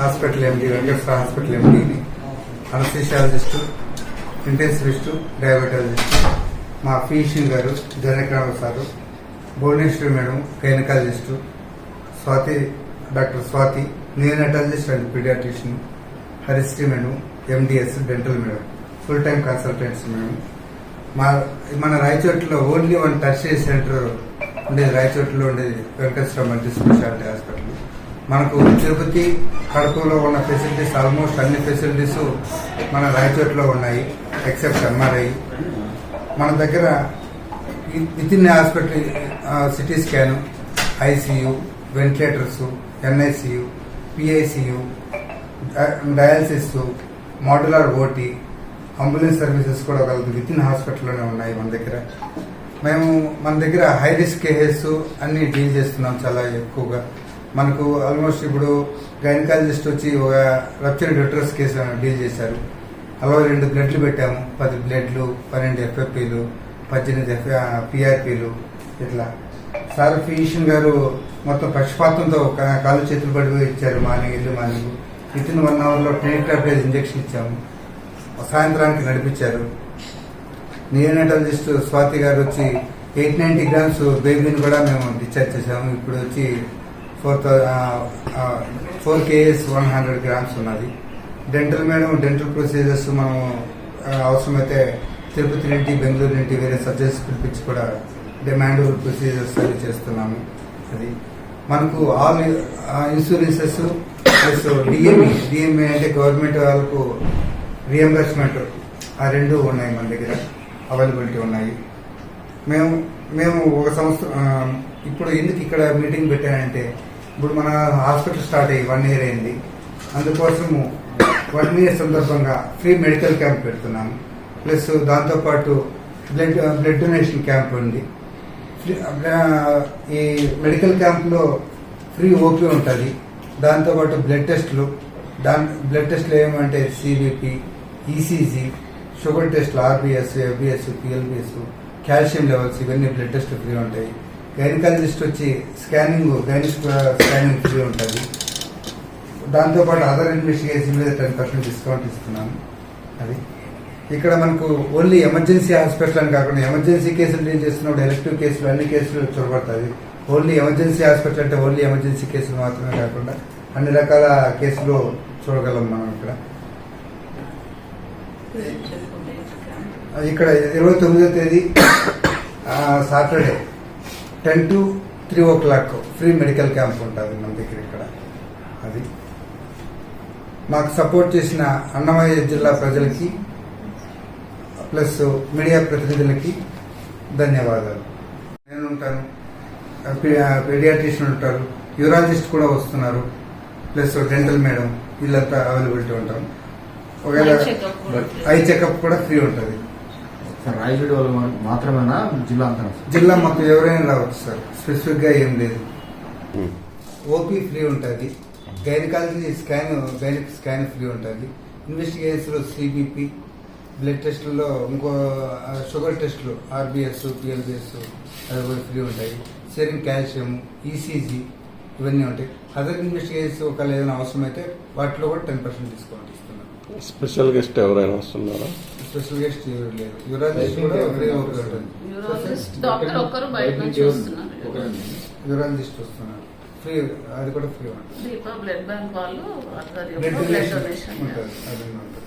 Hospital MD, Venkateswara hospital ఎండిని, anaesthesiologist, intensivist, diabetologist, మా physician గారు Janakram sir, Bhuvaneswari madam gynaecologist, Swathi doctor Swathi neonatologist and paediatrician, Harisri madam MDS dental madam, full time consultants madam. మన రాయచోటిలో only one tertiary centre ఉండేది, రాయచోటిలో ఉండేది Venkateswara multi speciality hospital. మనకు తిరుపతి, కడపలో ఉన్న ఫెసిలిటీస్ ఆల్మోస్ట్ అన్ని ఫెసిలిటీస్ మన రాయచోటిలో ఉన్నాయి ఎక్సెప్ట్ ఎంఆర్ఐ. మన దగ్గర with in hospital CT scan, ICU, ventilators, NICU, PICU, dialysis, modular OT, ambulance services కూడా కలదు విత్ ఇన్ హాస్పిటల్లోనే ఉన్నాయి మన దగ్గర. మన దగ్గర హై రిస్క్ కేసెస్ అన్ని డీల్ చేస్తున్నాం చాలా ఎక్కువగా. మనకు ఆల్మోస్ట్ ఇప్పుడు గైనకాలజిస్ట్ వచ్చి ఒక రప్చర్ యూటరస్ కేసు డీల్ చేశారు. అలా 2 బ్లడ్లు పెట్టాము, 10 బ్లడ్లు, 12 ఎఫ్ఎఫ్పీలు, 18 పిఆర్పీలు. ఇట్లా సార్ ఫిజిషియన్ గారు మొత్తం పక్షపాతంతో కాలు చేతులు పడిపోయి ఇచ్చారు. మార్నింగ్ విత్ ఇన్ 1 అవర్లో ట్రైనిక్రాప్టేజ్ ఇంజెక్షన్ ఇచ్చాము. సాయంత్రానికి నడిపించారు. నియోనటాలజిస్ట్ స్వాతి గారు వచ్చి 890 గ్రామ్స్ బేబీని కూడా మేము డిశ్చార్జ్ చేసాము. ఇప్పుడు వచ్చి 4 kgs 100 గ్రామ్స్ ఉన్నది. డెంటల్ మేడం డెంటల్ ప్రొసీజర్స్ మనం అవసరమైతే తిరుపతి నుండి, బెంగళూరు నుండి వేరే సబ్జెక్ట్స్ పిలిపించి కూడా డిమాండ్ ప్రొసీజర్స్ అవి చేస్తున్నాము. అది మనకు ఆల్ ఇన్సూరెన్సెస్ ప్లస్ డిఎంఏ అంటే గవర్నమెంట్ వాళ్ళకు రియంబర్స్మెంట్, ఆ 2 ఉన్నాయి మన దగ్గర అవైలబిలిటీ ఉన్నాయి. మేము ఒక సంవత్సరం ఇప్పుడు ఎందుకు ఇక్కడ మీటింగ్ పెట్టానంటే, ఇప్పుడు మన హాస్పిటల్ స్టార్ట్ అయ్యి 1 year అయింది. అందుకోసము 1 year సందర్భంగా ఫ్రీ మెడికల్ క్యాంప్ పెడుతున్నాము. ప్లస్ దాంతోపాటు బ్లడ్ డొనేషన్ క్యాంప్ ఉంది. ఈ మెడికల్ క్యాంప్లో ఫ్రీ ఓపీ ఉంటుంది. దాంతోపాటు బ్లడ్ టెస్టులు ఏమంటే సిబిపి, ఈసీజీ, షుగర్ టెస్టులు, RBS, FBS, PLBS, calcium levels, ఇవన్నీ బ్లడ్ టెస్ట్ ఫ్రీ ఉంటాయి. గైనకాలజిస్ట్ వచ్చి గైనిక్ స్కానింగ్ ఫ్రీ ఉంటుంది. దాంతోపాటు అదర్ ఇన్వెస్టిగేషన్ మీద 10% డిస్కౌంట్ ఇస్తున్నాము. అది ఇక్కడ మనకు ఓన్లీ ఎమర్జెన్సీ హాస్పిటల్ అని కాకుండా ఎమర్జెన్సీ కేసులు డీల్ చేస్తున్నప్పుడు ఎలక్టివ్ కేసులు అన్ని కేసులు చూడబడతాయి. ఓన్లీ ఎమర్జెన్సీ హాస్పిటల్ అంటే ఓన్లీ ఎమర్జెన్సీ కేసులు మాత్రమే కాకుండా అన్ని రకాల కేసులు చూడగలం మనం. ఇక్కడ 29వ తేదీ Saturday 10 to 3 o'clock free medical camp ఉంటుంది మన దగ్గర ఇక్కడ. అది మాకు సపోర్ట్ చేసిన అన్నమయ్య జిల్లా ప్రజలకి ప్లస్ మీడియా ప్రతినిధులకి ధన్యవాదాలు. నేను ఉంటాను, పీడియాట్రిషియన్ ఉంటారు, యూరాలజిస్ట్ కూడా వస్తున్నారు, ప్లస్ డెంటల్ మేడం, వీళ్ళంతా అవైలబిలిటీ ఉంటాం. ఒకవేళ ఐ చెకప్ కూడా ఫ్రీ ఉంటుంది. రాయచోటి వాళ్ళు మాత్రమేనా జిల్లా మొత్తం ఎవరైనా రావచ్చు సార్, స్పెసిఫిక్ గా ఏం లేదు. ఓపీ ఫ్రీ ఉంటుంది. గైనకాలజీ గైనిక్ స్కాన్ ఫ్రీ ఉంటుంది. ఇన్వెస్టిగేషన్స్ సిబిపి, బ్లడ్ టెస్టుల్లో ఇంకో షుగర్ టెస్టులు, ఆర్బిఎస్, పిఎల్బిఎస్ అవి కూడా ఫ్రీ ఉంటాయి. సెరిన్ కాల్షియం, ఈసీజీ ఇవన్నీ ఉంటాయి. అదర్ ఇన్వెస్టిగేషన్స్ ఒకవేళ ఏదైనా అవసరమైతే వాటిలో కూడా 10% డిస్కౌంట్ ఇస్తున్నాం. స్పెషల్ గెస్ట్ ఎవరైనా వస్తున్నారా? స్పెషల్ గెస్ట్ ఎవరు లేదు. యూరాలజిస్ట్ కూడా ఫ్రీ ఉంటుంది. యూరాలజిస్ట్ వస్తున్నారు ఫ్రీ, అది కూడా ఫ్రీ ఉంటుంది. బ్లడ్ బ్యాంక్ వాళ్ళు బ్లడ్ డొనేషన్ ఉంటుంది.